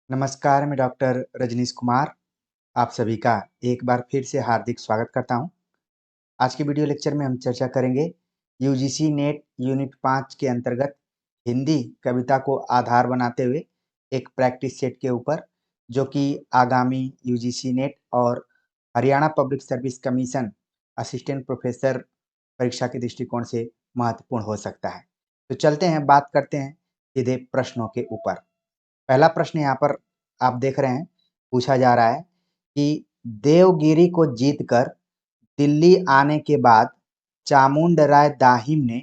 नमस्कार, मैं डॉक्टर रजनीश कुमार आप सभी का एक बार फिर से हार्दिक स्वागत करता हूं। आज के वीडियो लेक्चर में हम चर्चा करेंगे यूजीसी नेट यूनिट 5 के अंतर्गत हिंदी कविता को आधार बनाते हुए एक प्रैक्टिस सेट के ऊपर, जो कि आगामी यूजीसी नेट और Haryana public service commission assistant professor परीक्षा के दृष्टिकोण से महत्वपूर्ण हो सकता है। तो चलते हैं, बात करते हैं सीधे प्रश्नों के ऊपर। पहला प्रश्न यहाँ पर आप देख रहे हैं, पूछा जा रहा है कि देवगिरी को जीतकर दिल्ली आने के बाद चामुंडराय दाहिम ने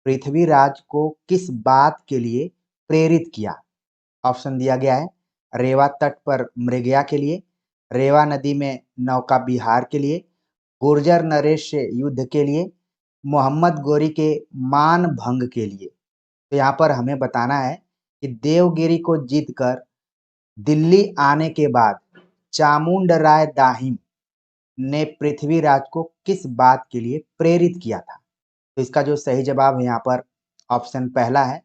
पृथ्वीराज को किस बात के लिए प्रेरित किया? ऑप्शन दिया गया है रेवा तट पर मृगया के लिए, रेवा नदी में नौका विहार के लिए, गुर्जर नरेश से युद्ध के लिए, मोहम्मद गोरी के मान भंग के लिए। तो यहाँ पर हमें बताना है कि देवगिरी को जीतकर दिल्ली आने के बाद चामुंडराय दाहिम ने पृथ्वीराज को किस बात के लिए प्रेरित किया था? तो इसका जो सही जवाब है यहाँ पर ऑप्शन पहला है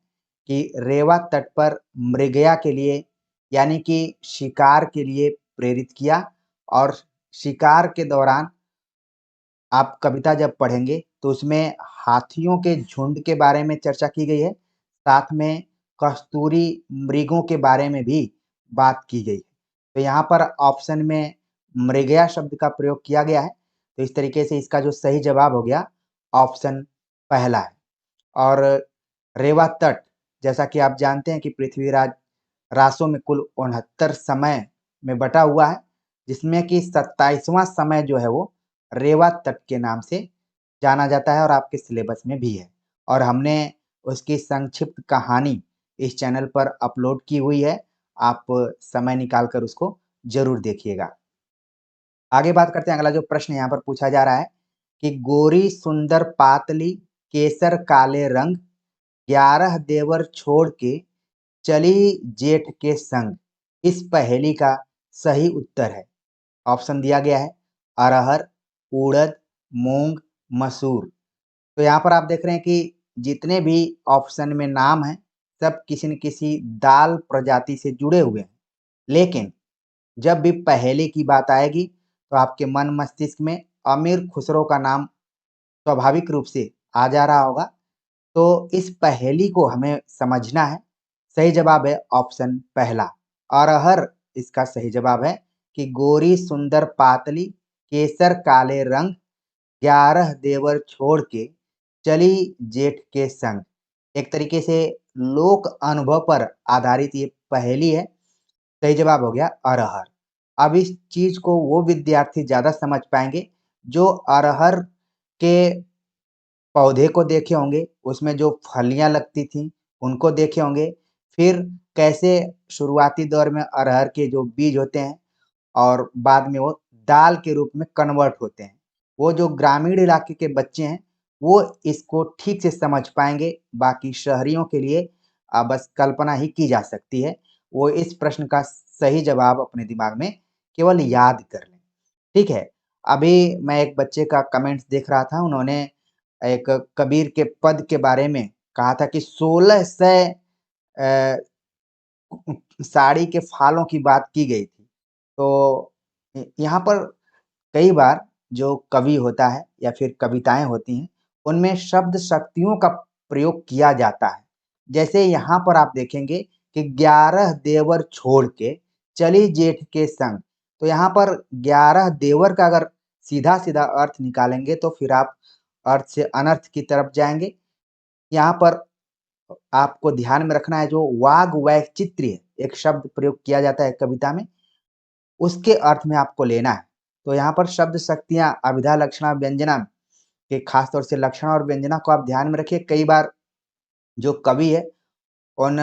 कि रेवा तट पर मृगया के लिए, यानी कि शिकार के लिए प्रेरित किया। और शिकार के दौरान आप कविता जब पढ़ेंगे तो उसमें हाथियों के झुंड के बारे में चर्चा की गई है, साथ में कस्तूरी मृगों के बारे में भी बात की गई है। तो यहाँ पर ऑप्शन में मृगया शब्द का प्रयोग किया गया है। तो इस तरीके से इसका जो सही जवाब हो गया ऑप्शन पहला है। और रेवा तट, जैसा कि आप जानते हैं कि पृथ्वीराज रासों में कुल 69 समय में बटा हुआ है, जिसमें कि 27वां समय जो है वो रेवा तट के नाम से जाना जाता है और आपके सिलेबस में भी है। और हमने उसकी संक्षिप्त कहानी इस चैनल पर अपलोड की हुई है, आप समय निकाल कर उसको जरूर देखिएगा। आगे बात करते हैं, अगला जो प्रश्न यहाँ पर पूछा जा रहा है कि गोरी सुंदर पातली केसर काले रंग 11 देवर छोड़ के चली जेठ के संग, इस पहेली का सही उत्तर है। ऑप्शन दिया गया है अरहर, उड़द, मूंग, मसूर। तो यहाँ पर आप देख रहे हैं कि जितने भी ऑप्शन में नाम हैं सब किसी न किसी दाल प्रजाति से जुड़े हुए हैं, लेकिन जब भी पहेली की बात आएगी तो आपके मन मस्तिष्क में अमीर खुसरो का नाम स्वाभाविक रूप से आ जा रहा होगा। तो इस पहेली को हमें समझना है। सही जवाब है ऑप्शन पहला, अरहर इसका सही जवाब है कि गोरी सुंदर पातली केसर काले रंग 11 देवर छोड़ के चली जेठ के संग। एक तरीके से लोक अनुभव पर आधारित ये पहेली है। सही जवाब हो गया अरहर। अब इस चीज को वो विद्यार्थी ज्यादा समझ पाएंगे जो अरहर के पौधे को देखे होंगे, उसमें जो फलियां लगती थी उनको देखे होंगे, फिर कैसे शुरुआती दौर में अरहर के जो बीज होते हैं और बाद में वो दाल के रूप में कन्वर्ट होते हैं। वो जो ग्रामीण इलाके के बच्चे हैं वो इसको ठीक से समझ पाएंगे, बाकी शहरियों के लिए बस कल्पना ही की जा सकती है। वो इस प्रश्न का सही जवाब अपने दिमाग में केवल याद कर लें। ठीक है, अभी मैं एक बच्चे का कमेंट्स देख रहा था, उन्होंने एक कबीर के पद के बारे में कहा था कि 1600 साड़ी के फालों की बात की गई थी। तो यहाँ पर कई बार जो कवि होता है या फिर कविताएं होती हैं उनमें शब्द शक्तियों का प्रयोग किया जाता है। जैसे यहाँ पर आप देखेंगे कि 11 देवर छोड़ के चली जेठ के संग। तो यहाँ पर 11 देवर का अगर सीधा सीधा अर्थ निकालेंगे तो फिर आप अर्थ से अनर्थ की तरफ जाएंगे। यहाँ पर आपको ध्यान में रखना है जो वाग वैचित्र्य एक शब्द प्रयोग किया जाता है कविता में, उसके अर्थ में आपको लेना है। तो यहाँ पर शब्द शक्तियां अभिधा लक्षणा व्यंजना के खास तौर से लक्षण और व्यंजना को आप ध्यान में रखिए। कई बार जो कवि है उन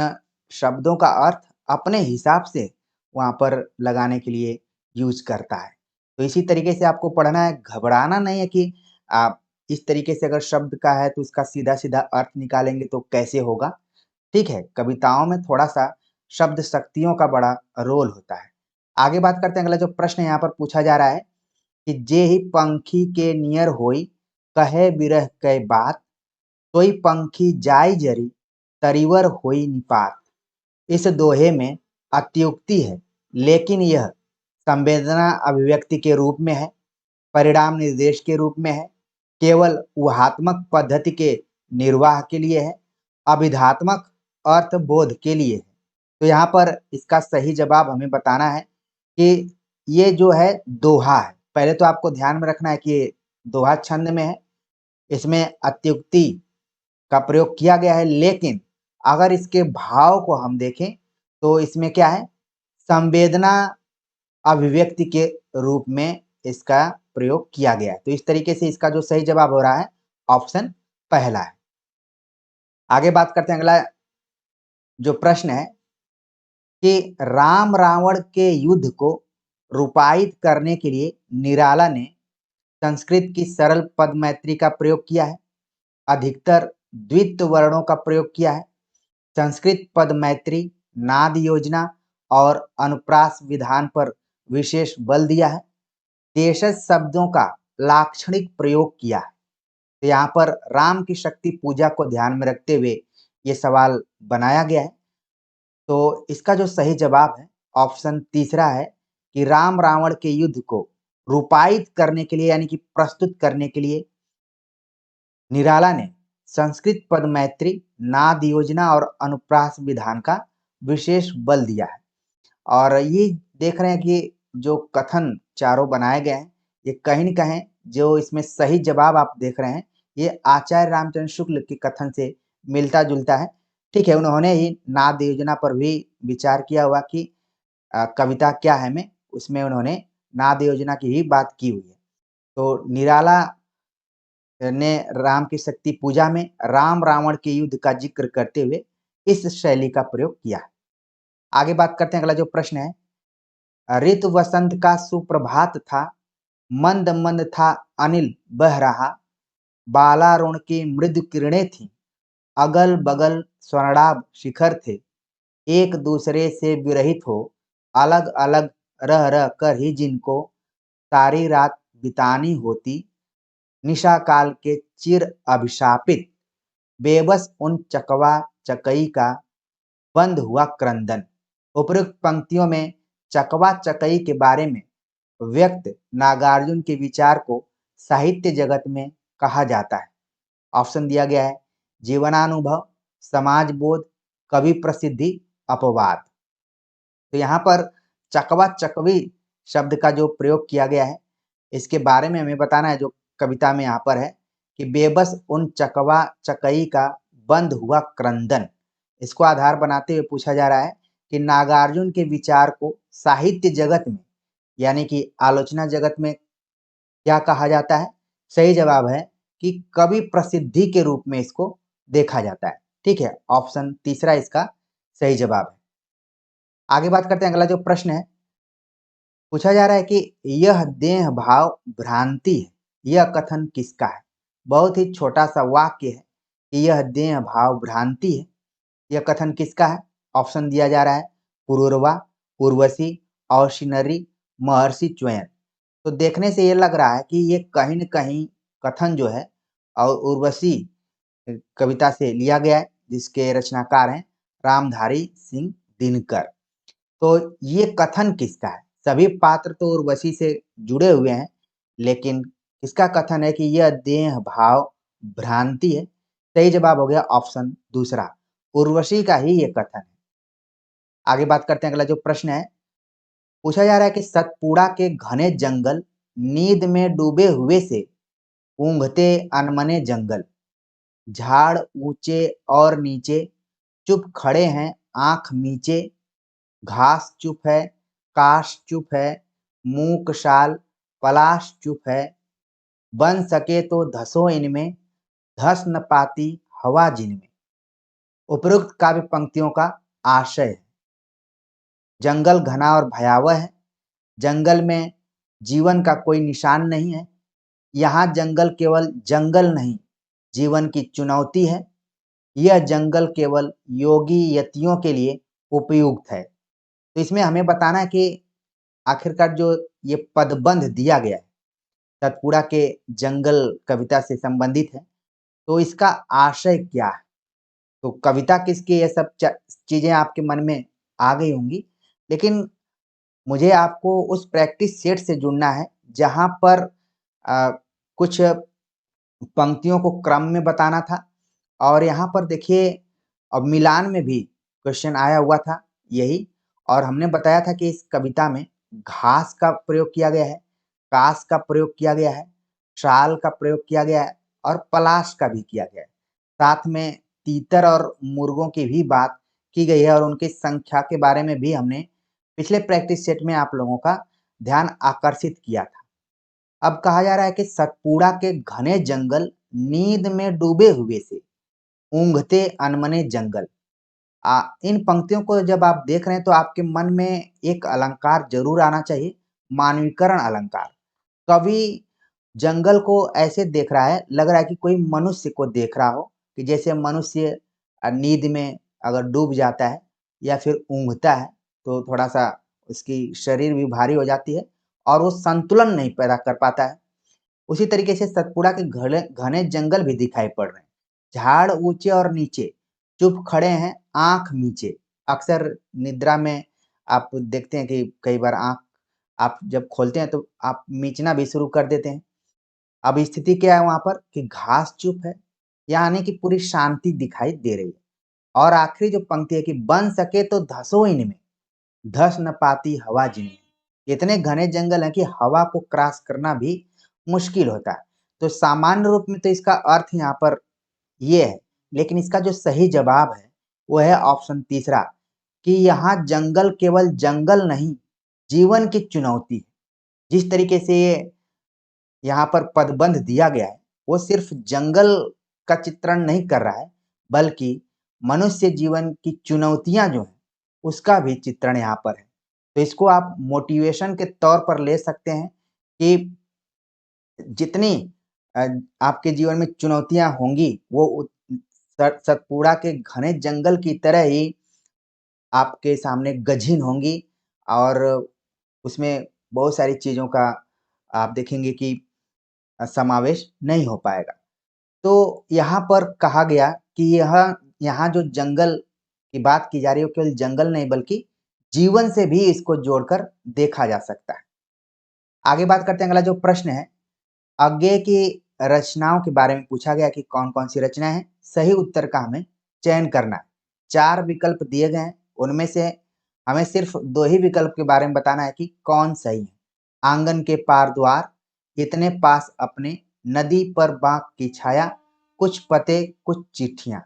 शब्दों का अर्थ अपने हिसाब से वहां पर लगाने के लिए यूज करता है। तो इसी तरीके से आपको पढ़ना है, घबराना नहीं है कि आप इस तरीके से अगर शब्द का है तो इसका सीधा सीधा अर्थ निकालेंगे तो कैसे होगा। ठीक है, कविताओं में थोड़ा सा शब्द शक्तियों का बड़ा रोल होता है। आगे बात करते हैं, अगला जो प्रश्न यहाँ पर पूछा जा रहा है कि जे ही पंखी के नियर होई कहे बिरह कै बात, तोई पंखी जाई जरी तरीवर होई निपात। इस दोहे में अत्युक्ति है, लेकिन यह संवेदना अभिव्यक्ति के रूप में है, परिणाम निर्देश के रूप में है, केवल ऊहात्मक पद्धति के निर्वाह के लिए है, अभिधात्मक अर्थबोध के लिए है। तो यहाँ पर इसका सही जवाब हमें बताना है कि ये जो है दोहा है। पहले तो आपको ध्यान में रखना है कि ये दोहा छंद में है, इसमें अत्युक्ति का प्रयोग किया गया है, लेकिन अगर इसके भाव को हम देखें तो इसमें क्या है, संवेदना अभिव्यक्ति के रूप में इसका प्रयोग किया गया है। तो इस तरीके से इसका जो सही जवाब हो रहा है ऑप्शन पहला है। आगे बात करते हैं, अगला जो प्रश्न है कि राम रावण के युद्ध को रूपायित करने के लिए निराला ने संस्कृत की सरल पद मैत्री का प्रयोग किया है, अधिकतर द्वित्व वर्णों का प्रयोग किया है, संस्कृत पद मैत्री, नाद योजना और अनुप्रास विधान पर विशेष बल दिया है, देशज शब्दों का लाक्षणिक प्रयोग किया है। तो यहाँ पर राम की शक्ति पूजा को ध्यान में रखते हुए ये सवाल बनाया गया है। तो इसका जो सही जवाब है ऑप्शन तीसरा है कि राम रावण के युद्ध को रूपायित करने के लिए यानी कि प्रस्तुत करने के लिए निराला ने संस्कृत पद मैत्री, नाद योजना और अनुप्रास विधान का विशेष बल दिया है। और ये देख रहे हैं कि जो कथन चारों बनाए गए हैं ये कहीं न कहीं जो इसमें सही जवाब आप देख रहे हैं ये आचार्य रामचंद्र शुक्ल के कथन से मिलता जुलता है। ठीक है, उन्होंने ही नाद योजना पर भी विचार किया हुआ कि कविता क्या है में, उसमें उन्होंने नाद योजना की ही बात की हुई है। तो निराला ने राम की शक्ति पूजा में राम रावण के युद्ध का जिक्र करते हुए इस शैली का प्रयोग किया है। आगे बात करते हैं, अगला जो प्रश्न है, ऋतु वसंत का सुप्रभात था, मंद मंद था अनिल बह रहा, बालारुण की मृदु किरणें थी, अगल बगल स्वर्णाभ शिखर थे, एक दूसरे से विरहित हो अलग अलग रह रह कर ही जिनको सारी रात बितानी होती, निशा काल के चिर अभिशापित, बेबस उन चकवा चकई का बंद हुआ क्रंदन। उपरोक्त पंक्तियों में चकवा चकई के बारे में व्यक्त नागार्जुन के विचार को साहित्य जगत में कहा जाता है। ऑप्शन दिया गया है जीवनानुभव, समाज बोध, कवि प्रसिद्धि, अपवाद। तो यहाँ पर चकवा चकवी शब्द का जो प्रयोग किया गया है इसके बारे में हमें बताना है। जो कविता में यहाँ पर है कि बेबस उन चकवा चकई का बंद हुआ क्रंदन, इसको आधार बनाते हुए पूछा जा रहा है कि नागार्जुन के विचार को साहित्य जगत में यानी कि आलोचना जगत में क्या कहा जाता है। सही जवाब है कि कवि प्रसिद्धि के रूप में इसको देखा जाता है। ठीक है, ऑप्शन तीसरा इसका सही जवाब है। आगे बात करते हैं, अगला जो प्रश्न है पूछा जा रहा है कि यह देह भाव भ्रांति है, यह कथन किसका है। बहुत ही छोटा सा वाक्य है कि यह देह भाव भ्रांति है, यह कथन किसका है। ऑप्शन दिया जा रहा है पुरूरवा, उर्वशी, औशिनरी, महर्षि च्वयन। तो देखने से ये लग रहा है कि ये कहीं न कहीं कथन जो है और उर्वशी कविता से लिया गया है, जिसके रचनाकार हैं रामधारी सिंह दिनकर। तो ये कथन किसका है। सभी पात्र तो उर्वशी से जुड़े हुए हैं, लेकिन किसका कथन है कि यह देह भाव भ्रांति है। सही जवाब हो गया ऑप्शन दूसरा, उर्वशी का ही ये कथन है। आगे बात करते हैं, अगला जो प्रश्न है पूछा जा रहा है कि सतपुड़ा के घने जंगल, नींद में डूबे हुए से ऊँघते अनमने जंगल, झाड़ ऊंचे और नीचे, चुप खड़े हैं आंख मीचे, घास चुप है, काश चुप है, मूक शाल पलाश चुप है, बन सके तो धसो इनमें, धस न पाती हवा जिनमें। उपरोक्त काव्य पंक्तियों का आशय है जंगल घना और भयावह है, जंगल में जीवन का कोई निशान नहीं है, यहाँ जंगल केवल जंगल नहीं जीवन की चुनौती है, यह जंगल केवल योगी यतियों के लिए उपयुक्त है। तो इसमें हमें बताना है कि आखिरकार जो ये पदबंध दिया गया है सतपुड़ा के जंगल कविता से संबंधित है, तो इसका आशय क्या है। तो कविता किसकी, ये सब चीजें आपके मन में आ गई होंगी। लेकिन मुझे आपको उस प्रैक्टिस सेट से जुड़ना है जहाँ पर कुछ पंक्तियों को क्रम में बताना था। और यहाँ पर देखिए, अब मिलान में भी क्वेश्चन आया हुआ था यही, और हमने बताया था कि इस कविता में घास का प्रयोग किया गया है, कास का प्रयोग किया गया है, शाल का प्रयोग किया गया है और पलाश का भी किया गया है। साथ में तीतर और मुर्गों की भी बात की गई है और उनकी संख्या के बारे में भी हमने पिछले प्रैक्टिस सेट में आप लोगों का ध्यान आकर्षित किया था। अब कहा जा रहा है कि सतपुड़ा के घने जंगल नींद में डूबे हुए से ऊँघते अनमने जंगल। इन पंक्तियों को जब आप देख रहे हैं तो आपके मन में एक अलंकार जरूर आना चाहिए, मानवीकरण अलंकार। कवि जंगल को ऐसे देख रहा है, लग रहा है कि कोई मनुष्य को देख रहा हो, कि जैसे मनुष्य नींद में अगर डूब जाता है या फिर ऊँघता है तो थोड़ा-सा उसकी शरीर भी भारी हो जाती है और वो संतुलन नहीं पैदा कर पाता है। उसी तरीके से सतपुड़ा के घने घने जंगल भी दिखाई पड़ रहे हैं। झाड़ ऊंचे और नीचे चुप खड़े हैं, आंख मीचे। अक्सर निद्रा में आप देखते हैं कि कई बार आंख आप जब खोलते हैं तो आप मीचना भी शुरू कर देते हैं। अब स्थिति क्या है वहां पर कि घास चुप है, यानी कि पूरी शांति दिखाई दे रही है। और आखिरी जो पंक्ति है कि बन सके तो धसो इनमें, धस न पाती हवा जिनमें। इतने घने जंगल हैं कि हवा को क्रॉस करना भी मुश्किल होता है। तो सामान्य रूप में तो इसका अर्थ यहाँ पर ये है, लेकिन इसका जो सही जवाब है वो है ऑप्शन तीसरा, कि यहाँ जंगल केवल जंगल नहीं, जीवन की चुनौती है। जिस तरीके से ये यहाँ पर पदबंध दिया गया है, वो सिर्फ जंगल का चित्रण नहीं कर रहा है, बल्कि मनुष्य जीवन की चुनौतियां जो हैं उसका भी चित्रण यहाँ पर है। तो इसको आप मोटिवेशन के तौर पर ले सकते हैं कि जितनी अ, आपके जीवन में चुनौतियां होंगी वो सतपुड़ा के घने जंगल की तरह ही आपके सामने गझिन होंगी, और उसमें बहुत सारी चीजों का आप देखेंगे कि समावेश नहीं हो पाएगा। तो यहाँ पर कहा गया कि यह यहाँ जो जंगल की बात की जा रही है वो केवल जंगल नहीं बल्कि जीवन से भी इसको जोड़कर देखा जा सकता है। आगे बात करते हैं, अगला जो प्रश्न है, अज्ञेय की रचनाओं के बारे में पूछा गया कि कौन कौन सी रचनाएं हैं। सही उत्तर का हमें चयन करना है। 4 विकल्प दिए गए हैं, उनमें से हमें सिर्फ 2 ही विकल्प के बारे में बताना है कि कौन सही है। आंगन के पार द्वार, इतने पास अपने, नदी पर बाघ की छाया, कुछ पते कुछ चिट्ठियां।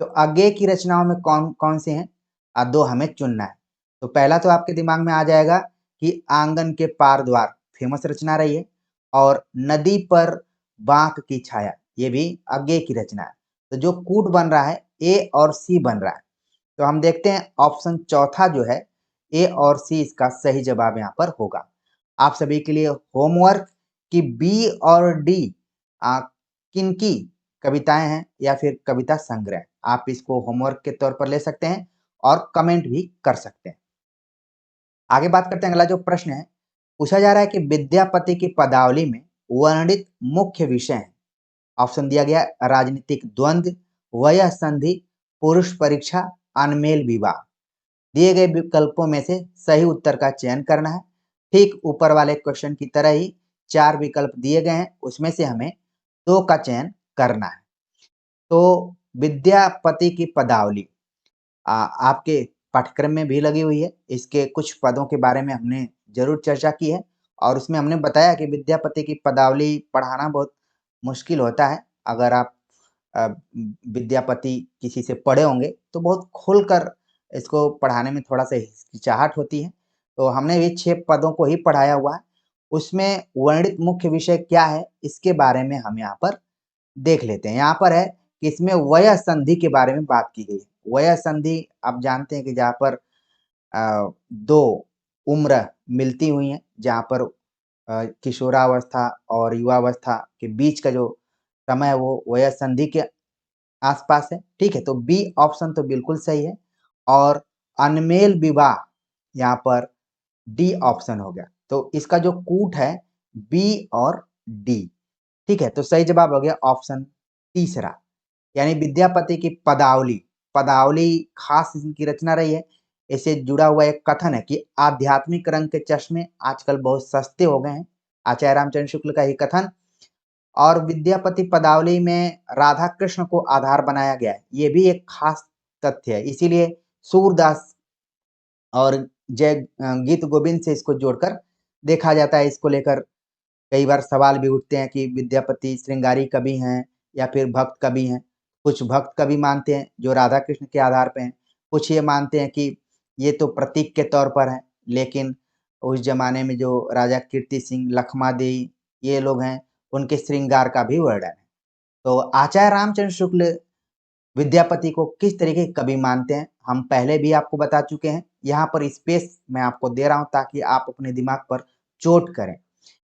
तो अज्ञेय की रचनाओं में कौन कौन से हैं, 2 हमें चुनना है। तो पहला तो आपके दिमाग में आ जाएगा कि आंगन के पार द्वार फेमस रचना रही है, और नदी पर बांक की छाया ये भी अज्ञेय की रचना है। तो जो कूट बन रहा है ए और सी बन रहा है। तो हम देखते हैं ऑप्शन चौथा जो है ए और सी इसका सही जवाब यहाँ पर होगा। आप सभी के लिए होमवर्क कि बी और डी किनकी कविताएं हैं या फिर कविता संग्रह। आप इसको होमवर्क के तौर पर ले सकते हैं और कमेंट भी कर सकते हैं। आगे बात करते हैं, अगला जो प्रश्न है पूछा जा रहा है कि विद्यापति की पदावली में वर्णित मुख्य विषय है। ऑप्शन दिया गया राजनीतिक द्वंद्व, वयः संधि, पुरुष परीक्षा, अनमेल विवाह। दिए गए विकल्पों में से सही उत्तर का चयन करना है। ठीक ऊपर वाले क्वेश्चन की तरह ही 4 विकल्प दिए गए हैं, उसमें से हमें 2 का चयन करना है। तो विद्यापति की पदावली आपके पाठ्यक्रम में भी लगी हुई है। इसके कुछ पदों के बारे में हमने जरूर चर्चा की है, और उसमें हमने बताया कि विद्यापति की पदावली पढ़ाना बहुत मुश्किल होता है। अगर आप विद्यापति किसी से पढ़े होंगे तो बहुत खुलकर इसको पढ़ाने में थोड़ा सा हिचकिचाहट होती है। तो हमने भी 6 पदों को ही पढ़ाया हुआ है। उसमें वर्णित मुख्य विषय क्या है इसके बारे में हम यहाँ पर देख लेते हैं। यहाँ पर है कि इसमें वयः संधि के बारे में बात की गई है। वयः संधि आप जानते हैं कि जहाँ पर 2 उम्र मिलती हुई हैं, जहाँ पर किशोरावस्था और युवावस्था के बीच का जो समय है वो वयः संधि के आसपास है। ठीक है, तो बी ऑप्शन तो बिल्कुल सही है, और अनमेल विवाह यहाँ पर डी ऑप्शन हो गया। तो इसका जो कूट है बी और डी। ठीक है, तो सही जवाब हो गया ऑप्शन तीसरा, यानी विद्यापति की पदावली। पदावली खास इनकी रचना रही है। इससे जुड़ा हुआ एक कथन है कि आध्यात्मिक रंग के चश्मे आजकल बहुत सस्ते हो गए हैं। आचार्य रामचंद्र शुक्ल का ही कथन। और विद्यापति पदावली में राधा कृष्ण को आधार बनाया गया है, ये भी एक खास तथ्य है। इसीलिए सूरदास और गीत गोविंद से इसको जोड़कर देखा जाता है। इसको लेकर कई बार सवाल भी उठते हैं कि विद्यापति श्रृंगारी कवि हैं या फिर भक्त कवि हैं। कुछ भक्त कवि मानते हैं जो राधा कृष्ण के आधार पे हैं, कुछ ये मानते हैं कि ये तो प्रतीक के तौर पर है। लेकिन उस जमाने में जो राजा कीर्ति सिंह, लखमा देई ये लोग हैं, उनके श्रृंगार का भी वर्णन है। तो आचार्य रामचंद्र शुक्ल विद्यापति को किस तरीके के कवि मानते हैं हम पहले भी आपको बता चुके हैं। यहाँ पर स्पेस मैं आपको दे रहा हूँ ताकि आप अपने दिमाग पर चोट करें।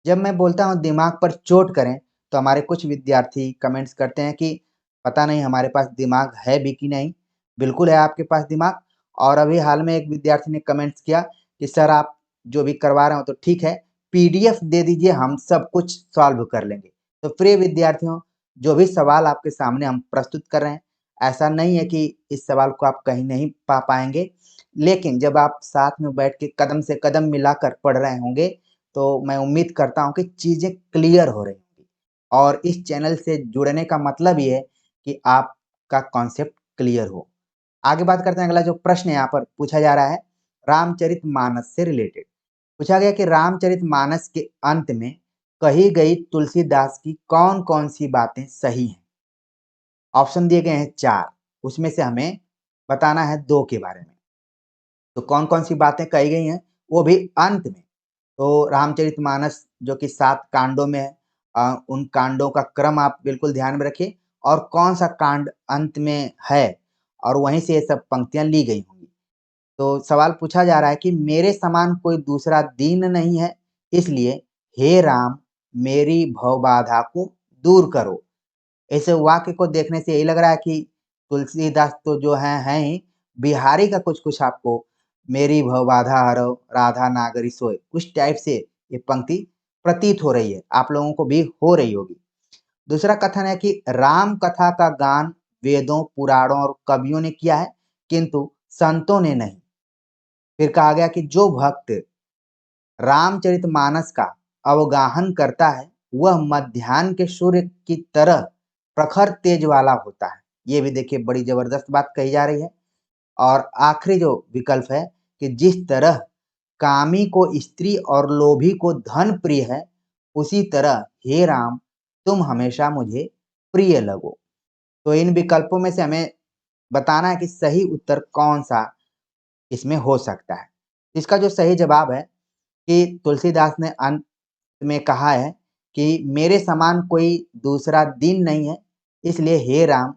जब मैं बोलता हूँ दिमाग पर चोट करें, तो हमारे कुछ विद्यार्थी कमेंट्स करते हैं कि पता नहीं हमारे पास दिमाग है भी कि नहीं। बिल्कुल है आपके पास दिमाग। और अभी हाल में एक विद्यार्थी ने कमेंट्स किया कि सर आप जो भी करवा रहे हो तो ठीक है, पीडीएफ दे दीजिए, हम सब कुछ सॉल्व कर लेंगे। तो प्रिय विद्यार्थियों, जो भी सवाल आपके सामने हम प्रस्तुत कर रहे हैं, ऐसा नहीं है कि इस सवाल को आप कहीं नहीं पा पाएंगे, लेकिन जब आप साथ में बैठ के कदम से कदम मिलाकर पढ़ रहे होंगे तो मैं उम्मीद करता हूँ कि चीज़ें क्लियर हो रही होंगी। और इस चैनल से जुड़ने का मतलब ये है कि आपका कॉन्सेप्ट क्लियर हो। आगे बात करते हैं। अगला जो प्रश्न यहाँ पर पूछा जा रहा है रामचरितमानस से रिलेटेड पूछा गया कि रामचरितमानस के अंत में कही गई तुलसीदास की कौन कौन सी बातें सही हैं। ऑप्शन दिए गए हैं 4, उसमें से हमें बताना है 2 के बारे में। तो कौन कौन सी बातें कही गई हैं वो भी अंत में। तो रामचरितमानस जो कि 7 कांडों में है, उन कांडों का क्रम आप बिल्कुल ध्यान में रखिए और कौन सा कांड अंत में है और वहीं से ये सब पंक्तियां ली गई होंगी। तो सवाल पूछा जा रहा है कि मेरे समान कोई दूसरा दीन नहीं है, इसलिए हे राम मेरी भवबाधा को दूर करो। ऐसे वाक्य को देखने से यही लग रहा है कि तुलसीदास तो जो हैं ही बिहारी का कुछ कुछ आपको मेरी भवबाधा हरो राधा नागरी सोए उस टाइप से ये पंक्ति प्रतीत हो रही है, आप लोगों को भी हो रही होगी। दूसरा कथन है कि राम कथा का गान वेदों, पुराणों और कवियों ने किया है किंतु संतों ने नहीं। फिर कहा गया कि जो भक्त रामचरितमानस का अवगाहन करता है वह मध्याह्न के सूर्य की तरह प्रखर तेज वाला होता है। ये भी देखिए बड़ी जबरदस्त बात कही जा रही है। और आखिरी जो विकल्प है कि जिस तरह कामी को स्त्री और लोभी को धन प्रिय है, उसी तरह हे राम तुम हमेशा मुझे प्रिय लगो। तो इन विकल्पों में से हमें बताना है कि सही उत्तर कौन सा इसमें हो सकता है। इसका जो सही जवाब है कि तुलसीदास ने अंत में कहा है कि मेरे समान कोई दूसरा दीन नहीं है, इसलिए हे राम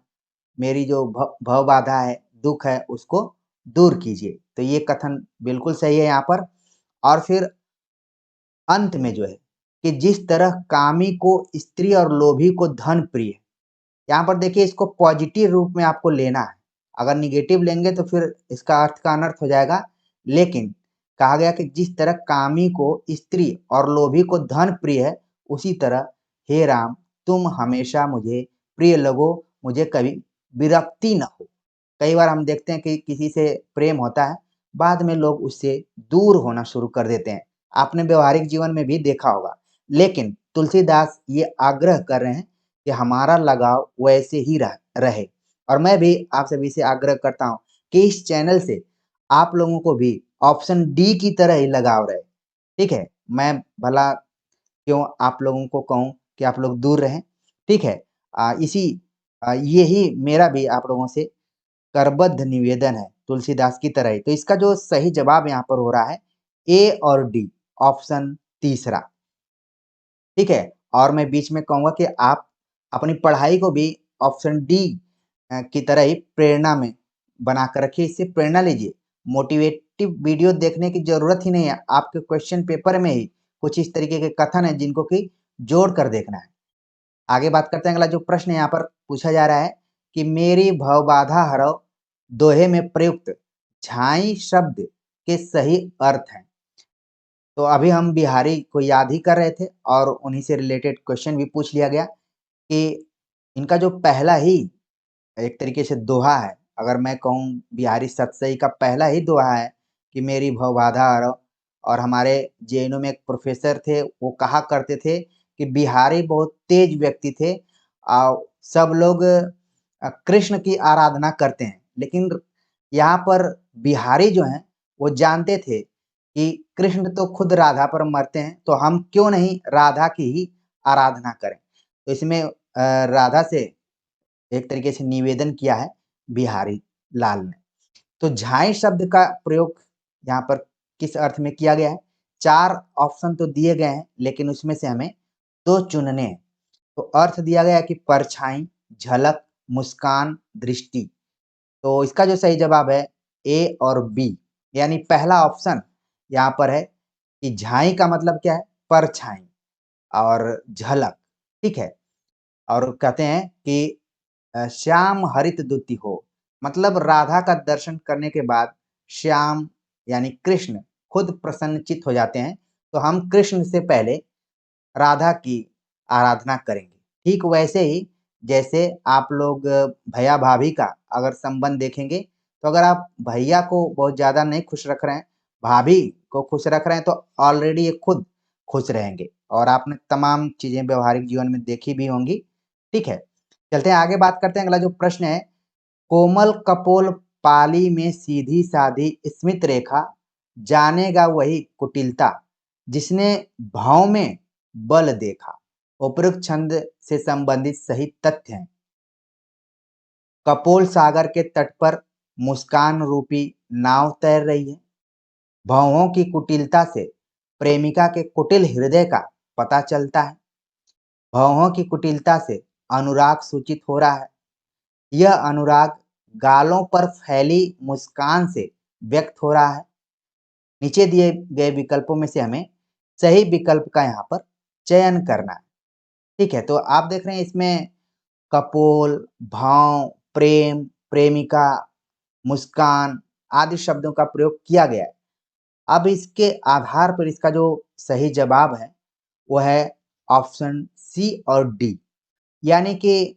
मेरी जो भव बाधा है, दुख है, उसको दूर कीजिए। तो ये कथन बिल्कुल सही है यहाँ पर। और फिर अंत में जो है कि जिस तरह कामी को स्त्री और लोभी को धन प्रिय है, यहाँ पर देखिए इसको पॉजिटिव रूप में आपको लेना है। अगर निगेटिव लेंगे तो फिर इसका अर्थ का अनर्थ हो जाएगा। लेकिन कहा गया कि जिस तरह कामी को स्त्री और लोभी को धन प्रिय है, उसी तरह हे राम तुम हमेशा मुझे प्रिय लगो, मुझे कभी विरक्ति न हो। कई बार हम देखते हैं कि किसी से प्रेम होता है, बाद में लोग उससे दूर होना शुरू कर देते हैं। आपने व्यवहारिक जीवन में भी देखा होगा। लेकिन तुलसीदास ये आग्रह कर रहे हैं कि हमारा लगाव वैसे ही रहे। और मैं भी आप सभी से आग्रह करता हूँ कि इस चैनल से आप लोगों को भी ऑप्शन डी की तरह ही लगाव रहे। ठीक है, मैं भला क्यों आप लोगों को कहूँ कि आप लोग दूर रहें। ठीक है, यही मेरा भी आप लोगों से करबद्ध निवेदन है तुलसीदास की तरह ही। तो इसका जो सही जवाब यहाँ पर हो रहा है ए और डी, ऑप्शन तीसरा। ठीक है, और मैं बीच में कहूँगा कि आप अपनी पढ़ाई को भी ऑप्शन डी की तरह ही प्रेरणा में बना कर रखिए, इससे प्रेरणा लीजिए। मोटिवेटिव वीडियो देखने की जरूरत ही नहीं है, आपके क्वेश्चन पेपर में ही कुछ इस तरीके के कथन है जिनको कि जोड़ कर देखना है। आगे बात करते हैं। अगला जो प्रश्न यहाँ पर पूछा जा रहा है कि मेरी भवबाधा हरो दोहे में प्रयुक्त झाई शब्द के सही अर्थ हैं। तो अभी हम बिहारी को याद ही कर रहे थे और उन्हीं से रिलेटेड क्वेश्चन भी पूछ लिया गया कि इनका जो पहला ही एक तरीके से दोहा है, अगर मैं कहूँ बिहारी सतसई का पहला ही दोहा है कि मेरी भवबाधा हरौ। और हमारे जेएनयू में एक प्रोफेसर थे, वो कहा करते थे कि बिहारी बहुत तेज व्यक्ति थे। सब लोग कृष्ण की आराधना करते हैं, लेकिन यहाँ पर बिहारी जो हैं वो जानते थे कि कृष्ण तो खुद राधा पर मरते हैं, तो हम क्यों नहीं राधा की ही आराधना करें। तो इसमें राधा से एक तरीके से निवेदन किया है बिहारी लाल ने। तो झाई शब्द का प्रयोग यहाँ पर किस अर्थ में किया गया है? 4 ऑप्शन तो दिए गए हैं, लेकिन उसमें से हमें 2 चुनने हैं। तो अर्थ दिया गया है कि परछाई, झलक, मुस्कान, दृष्टि। तो इसका जो सही जवाब है ए और बी, यानी पहला ऑप्शन यहाँ पर है कि झाई का मतलब क्या है? परछाई और झलक, ठीक है। और कहते हैं कि श्याम हरित द्युति हो, मतलब राधा का दर्शन करने के बाद श्याम यानी कृष्ण खुद प्रसन्नचित हो जाते हैं, तो हम कृष्ण से पहले राधा की आराधना करेंगे। ठीक वैसे ही जैसे आप लोग भैया भाभी का अगर संबंध देखेंगे, तो अगर आप भैया को बहुत ज़्यादा नहीं खुश रख रहे हैं, भाभी को खुश रख रहे हैं, तो ऑलरेडी ये खुद खुश रहेंगे। और आपने तमाम चीज़ें व्यवहारिक जीवन में देखी भी होंगी, ठीक है। चलते हैं आगे, बात करते हैं। अगला जो प्रश्न है, कोमल कपोल पाली में सीधी साधी स्मित रेखा, जानेगा वही कुटिलता, जिसने भाव में बल देखा। उपरोक्त छंद से संबंधित सही तथ्य हैं। कपोल सागर के तट पर मुस्कान रूपी नाव तैर रही है। भावों की कुटिलता से प्रेमिका के कुटिल हृदय का पता चलता है। भावों की कुटिलता से अनुराग सूचित हो रहा है। यह अनुराग गालों पर फैली मुस्कान से व्यक्त हो रहा है। नीचे दिए गए विकल्पों में से हमें सही विकल्प का यहाँ पर चयन करना है, ठीक है। तो आप देख रहे हैं इसमें कपोल, भाव, प्रेम, प्रेमिका, मुस्कान आदि शब्दों का प्रयोग किया गया है। अब इसके आधार पर इसका जो सही जवाब है वो है ऑप्शन सी और डी, यानी कि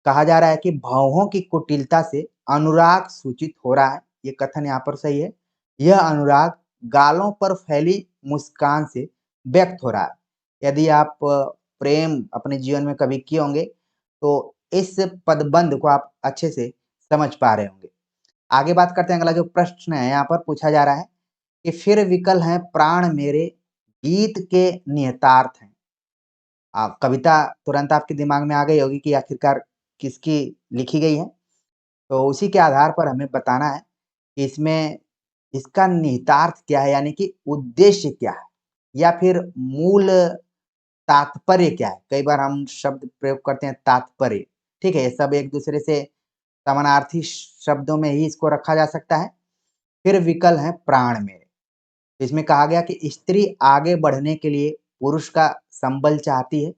कहा जा रहा है कि भावों की कुटिलता से अनुराग सूचित हो रहा है। ये कथन यहाँ पर सही है। यह अनुराग गालों पर फैली मुस्कान से व्यक्त हो रहा है। यदि आप प्रेम अपने जीवन में कभी किए होंगे, तो इस पदबंध को आप अच्छे से समझ पा रहे होंगे। आगे बात करते हैं। अगला जो प्रश्न है यहाँ पर पूछा जा रहा है कि फिर विकल हैं प्राण मेरे, गीत के निहितार्थ हैं। कविता तुरंत आपके दिमाग में आ गई होगी कि आखिरकार किसकी लिखी गई है। तो उसी के आधार पर हमें बताना है कि इसमें इसका निहितार्थ क्या है, यानी कि उद्देश्य क्या है, या फिर मूल तात्पर्य क्या है। कई बार हम शब्द प्रयोग करते हैं तात्पर्य, ठीक है। ये सब एक दूसरे से समानार्थी शब्दों में ही इसको रखा जा सकता है। फिर विकल है प्राण मेरे, इसमें कहा गया कि स्त्री आगे बढ़ने के लिए पुरुष का संबल चाहती है।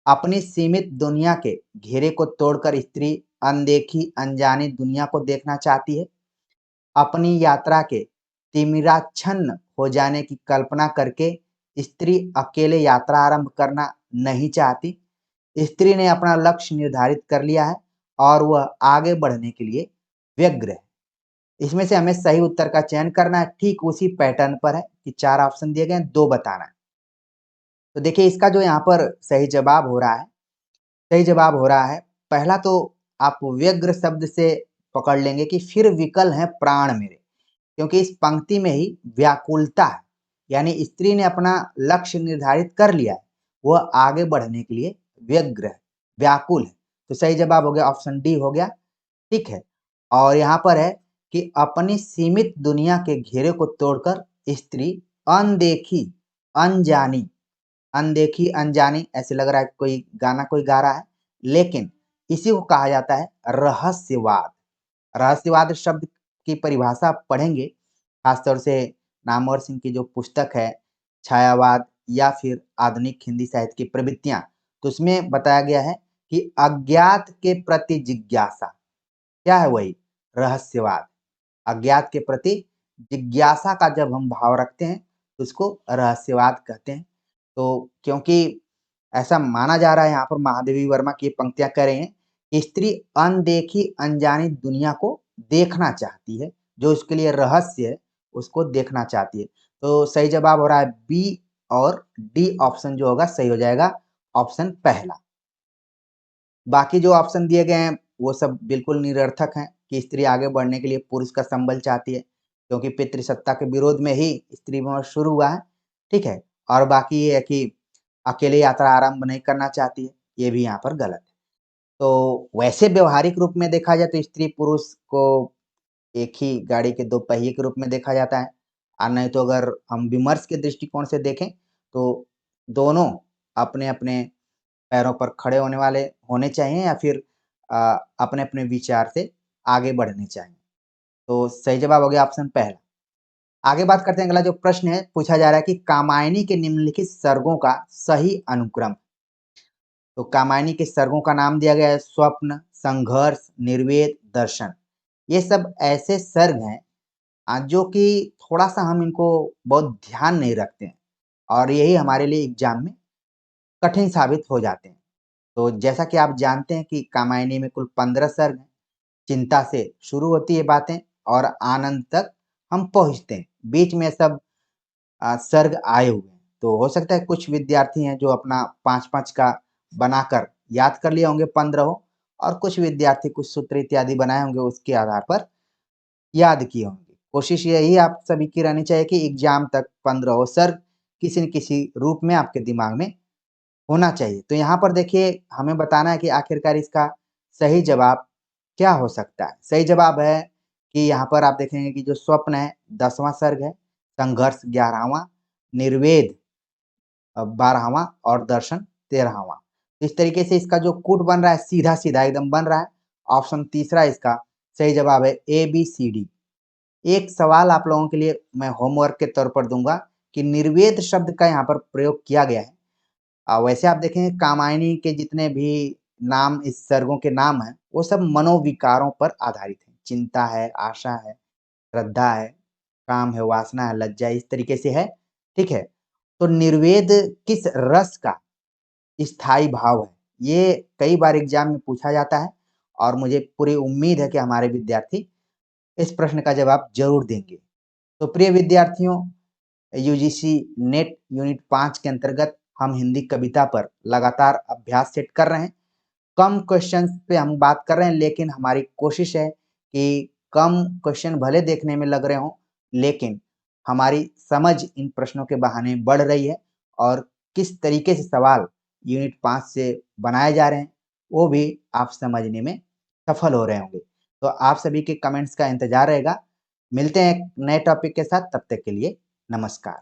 अपनी सीमित दुनिया के घेरे को तोड़कर स्त्री अनदेखी अनजानी दुनिया को देखना चाहती है। अपनी यात्रा के तिमिराच्छन्न हो जाने की कल्पना करके स्त्री अकेले यात्रा आरंभ करना नहीं चाहती। स्त्री ने अपना लक्ष्य निर्धारित कर लिया है और वह आगे बढ़ने के लिए व्यग्र है। इसमें से हमें सही उत्तर का चयन करना है। ठीक उसी पैटर्न पर है कि 4 ऑप्शन दिए गए हैं, 2 बताना है। तो देखिए इसका जो यहाँ पर सही जवाब हो रहा है, सही जवाब हो रहा है पहला। तो आप व्यग्र शब्द से पकड़ लेंगे कि फिर विकल हैं प्राण मेरे, क्योंकि इस पंक्ति में ही व्याकुलता है, यानी स्त्री ने अपना लक्ष्य निर्धारित कर लिया है, वह आगे बढ़ने के लिए व्यग्र है, व्याकुल है। तो सही जवाब हो गया ऑप्शन डी हो गया, ठीक है। और यहाँ पर है कि अपनी सीमित दुनिया के घेरे को तोड़कर स्त्री अनदेखी अनजानी, अनदेखी अनजानी ऐसे लग रहा है कोई गाना कोई गा रहा है, लेकिन इसी को कहा जाता है रहस्यवाद। रहस्यवाद शब्द की परिभाषा आप पढ़ेंगे, खासतौर से नामवर सिंह की जो पुस्तक है छायावाद या फिर आधुनिक हिंदी साहित्य की प्रवृत्तियां, तो उसमें बताया गया है कि अज्ञात के प्रति जिज्ञासा क्या है, वही रहस्यवाद। अज्ञात के प्रति जिज्ञासा का जब हम भाव रखते हैं तो उसको रहस्यवाद कहते हैं। तो क्योंकि ऐसा माना जा रहा है, यहाँ पर महादेवी वर्मा की पंक्तियां कह रही हैं स्त्री अनदेखी अनजानी दुनिया को देखना चाहती है, जो उसके लिए रहस्य है उसको देखना चाहती है। तो सही जवाब हो रहा है बी और डी ऑप्शन जो होगा सही हो जाएगा ऑप्शन पहला। बाकी जो ऑप्शन दिए गए हैं वो सब बिल्कुल निरर्थक हैं कि स्त्री आगे बढ़ने के लिए पुरुष का संबल चाहती है, क्योंकि पितृसत्ता के विरोध में ही स्त्री विमर्श शुरू हुआ है। ठीक है, और बाकी ये है कि अकेले यात्रा आरंभ नहीं करना चाहती है, ये भी यहाँ पर गलत है। तो वैसे व्यवहारिक रूप में देखा जाए तो स्त्री पुरुष को एक ही गाड़ी के दो पहिए के रूप में देखा जाता है, और नहीं तो अगर हम विमर्श के दृष्टिकोण से देखें तो दोनों अपने अपने पैरों पर खड़े होने वाले होने चाहिए, या फिर अपने अपने विचार से आगे बढ़ने चाहिए। तो सही जवाब हो गया ऑप्शन पहला। आगे बात करते हैं, अगला जो प्रश्न है पूछा जा रहा है कि कामायनी के निम्नलिखित सर्गों का सही अनुक्रम। तो कामायनी के सर्गों का नाम दिया गया है स्वप्न, संघर्ष, निर्वेद, दर्शन। ये सब ऐसे सर्ग हैं जो कि थोड़ा सा हम इनको बहुत ध्यान नहीं रखते हैं, और यही हमारे लिए एग्जाम में कठिन साबित हो जाते हैं। तो जैसा कि आप जानते हैं कि कामायनी में कुल 15 सर्ग हैं। चिंता से शुरू होती है बातें और आनंद तक हम पहुंचते हैं, बीच में सब सर्ग आए हुए हैं। तो हो सकता है कुछ विद्यार्थी हैं जो अपना 5-5 का बनाकर याद कर लिए होंगे 15 हो, और कुछ विद्यार्थी कुछ सूत्र इत्यादि बनाए होंगे, उसके आधार पर याद किए होंगे। कोशिश यही आप सभी की रहनी चाहिए कि एग्जाम तक 15 हो सर्ग किसी न किसी रूप में आपके दिमाग में होना चाहिए। तो यहाँ पर देखिए हमें बताना है कि आखिरकार इसका सही जवाब क्या हो सकता है। सही जवाब है कि यहाँ पर आप देखेंगे कि जो स्वप्न है 10वां सर्ग है, संघर्ष 11वां, निर्वेद 12वां और दर्शन 13वां। इस तरीके से इसका जो कूट बन रहा है सीधा सीधा एकदम बन रहा है। ऑप्शन तीसरा इसका सही जवाब है ए बी सी डी। एक सवाल आप लोगों के लिए मैं होमवर्क के तौर पर दूंगा कि निर्वेद शब्द का यहाँ पर प्रयोग किया गया है। वैसे आप देखें कामायनी के जितने भी नाम इस सर्गों के नाम हैं वो सब मनोविकारों पर आधारित हैं। चिंता है, आशा है, श्रद्धा है, काम है, वासना है, लज्जा, इस तरीके से है। ठीक है, तो निर्वेद किस रस का स्थायी भाव है, ये कई बार एग्जाम में पूछा जाता है, और मुझे पूरी उम्मीद है कि हमारे विद्यार्थी इस प्रश्न का जवाब जरूर देंगे। तो प्रिय विद्यार्थियों, यूजीसी नेट यूनिट 5 के अंतर्गत हम हिंदी कविता पर लगातार अभ्यास सेट कर रहे हैं। कम क्वेश्चंस पे हम बात कर रहे हैं, लेकिन हमारी कोशिश है कि कम क्वेश्चन भले देखने में लग रहे हों, लेकिन हमारी समझ इन प्रश्नों के बहाने बढ़ रही है, और किस तरीके से सवाल यूनिट 5 से बनाए जा रहे हैं वो भी आप समझने में सफल हो रहे होंगे। तो आप सभी के कमेंट्स का इंतजार रहेगा। मिलते हैं एक नए टॉपिक के साथ, तब तक के लिए नमस्कार।